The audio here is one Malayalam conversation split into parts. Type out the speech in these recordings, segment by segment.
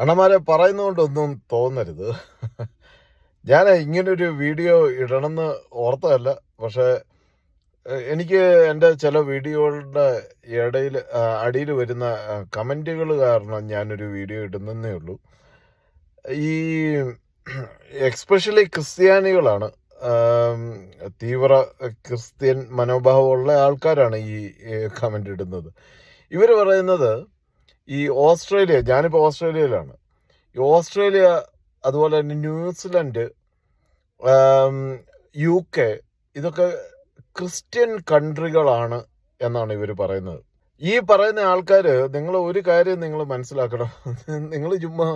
അണ്ണന്മാരെ പറയുന്നതുകൊണ്ടൊന്നും തോന്നരുത്. ഞാൻ ഇങ്ങനൊരു വീഡിയോ ഇടണമെന്ന് ഓർത്തതല്ല. പക്ഷേ എനിക്ക് എൻ്റെ ചില വീഡിയോകളുടെ ഇടയിൽ അടിയിൽ വരുന്ന കമൻറ്റുകൾ കാരണം ഞാനൊരു വീഡിയോ ഇടുന്നേ ഉള്ളൂ. ഈ എക്സ്പെഷ്യലി ക്രിസ്ത്യാനികളാണ്, തീവ്ര ക്രിസ്ത്യൻ മനോഭാവമുള്ള ആൾക്കാരാണ് ഈ കമൻ്റ് ഇടുന്നത്. ഇവർ പറയുന്നത് ഈ ഓസ്ട്രേലിയ, ഞാനിപ്പോൾ ഓസ്ട്രേലിയയിലാണ്, ഈ ഓസ്ട്രേലിയ അതുപോലെ തന്നെ ന്യൂസിലൻഡ്, UK ഇതൊക്കെ ക്രിസ്ത്യൻ കൺട്രികളാണ് എന്നാണ് ഇവർ പറയുന്നത്. ഈ പറയുന്ന ആൾക്കാർ, നിങ്ങൾ ഒരു കാര്യം നിങ്ങൾ മനസ്സിലാക്കണം. നിങ്ങൾ ചുമ്മാ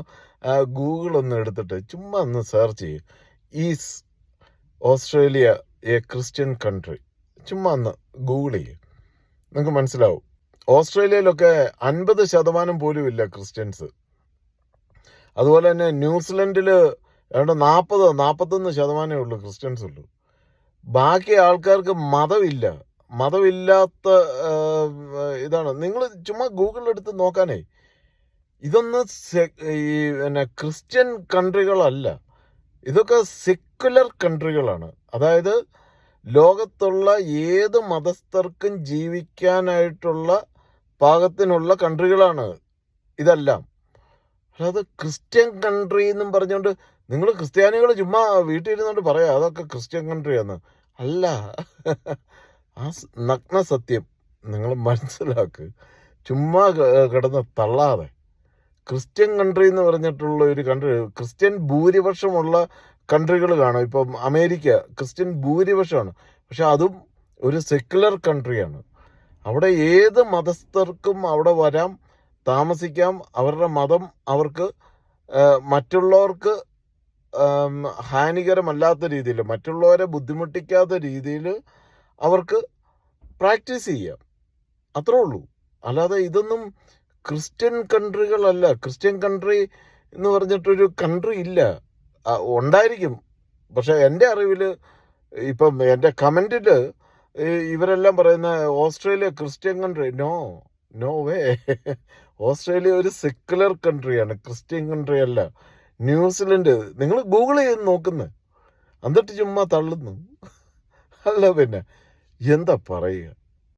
ഗൂഗിൾ ഒന്ന് എടുത്തിട്ട് ചുമ്മാ ഒന്ന് സെർച്ച് ചെയ്യും, is Australia A Christian country, ചുമ്മാ ഒന്ന് ഗൂഗിൾ ചെയ്യും, നിങ്ങൾക്ക് മനസ്സിലാവും. ഓസ്ട്രേലിയയിലൊക്കെ 50% പോലും ഇല്ല ക്രിസ്ത്യൻസ്. അതുപോലെ തന്നെ ന്യൂസിലൻഡിൽ 41% ഉള്ളൂ ക്രിസ്ത്യൻസ് ഉള്ളൂ. ബാക്കി ആൾക്കാർക്ക് മതമില്ല. മതമില്ലാത്ത ഇതാണ്. നിങ്ങൾ ചുമ്മാ ഗൂഗിളിൽ എടുത്ത് നോക്കാനേ, ഇതൊന്നും ക്രിസ്ത്യൻ കൺട്രികളല്ല, ഇതൊക്കെ സെക്കുലർ കൺട്രികളാണ്. അതായത് ലോകത്തുള്ള ഏത് മതസ്ഥർക്കും ജീവിക്കാനായിട്ടുള്ള പാകത്തിനുള്ള കൺട്രികളാണ് ഇതെല്ലാം. അതായത് ക്രിസ്ത്യൻ കൺട്രി എന്നും പറഞ്ഞുകൊണ്ട് നിങ്ങൾ ക്രിസ്ത്യാനികൾ ചുമ്മാ വീട്ടിൽ ഇരുന്നുകൊണ്ട് പറയാം അതൊക്കെ ക്രിസ്ത്യൻ കൺട്രിയാന്ന്. അല്ല, ആ നഗ്ന സത്യം നിങ്ങൾ മനസ്സിലാക്ക്. ചുമ്മാ കിടന്ന് തള്ളാതെ. ക്രിസ്ത്യൻ കൺട്രി എന്ന് പറഞ്ഞിട്ടുള്ള ഒരു കൺട്രി, ക്രിസ്ത്യൻ ഭൂരിപക്ഷമുള്ള കൺട്രികൾ കാണും. ഇപ്പം അമേരിക്ക ക്രിസ്ത്യൻ ഭൂരിപക്ഷമാണ്, പക്ഷെ അതും ഒരു സെക്കുലർ കൺട്രിയാണ്. അവിടെ ഏത് മതസ്ഥർക്കും അവിടെ വരാം, താമസിക്കാം. അവരുടെ മതം അവർക്ക് മറ്റുള്ളവർക്ക് ഹാനികരമല്ലാത്ത രീതിയിൽ, മറ്റുള്ളവരെ ബുദ്ധിമുട്ടിക്കാത്ത രീതിയിൽ അവർക്ക് പ്രാക്ടീസ് ചെയ്യാം. അത്രേ ഉള്ളൂ. അല്ലാതെ ഇതൊന്നും ക്രിസ്ത്യൻ കൺട്രികളല്ല. ക്രിസ്ത്യൻ കൺട്രി എന്ന് പറഞ്ഞിട്ടൊരു കൺട്രി ഇല്ല. ഉണ്ടായിരിക്കും, പക്ഷെ എൻ്റെ അറിവിൽ ഇപ്പം എൻ്റെ കമൻറ്റിൽ ഇവരെല്ലാം പറയുന്ന Australia Christian country. No way. Australia ഒരു സെക്കുലർ കൺട്രിയാണ്, ക്രിസ്ത്യൻ കൺട്രി അല്ല. ന്യൂസിലൻഡ് നിങ്ങൾ ഗൂഗിൾ ചെയ്ത് നോക്കുന്നു, എന്നിട്ട് ചുമ്മാ തള്ളുന്നു. അല്ല പിന്നെ എന്താ പറയുക.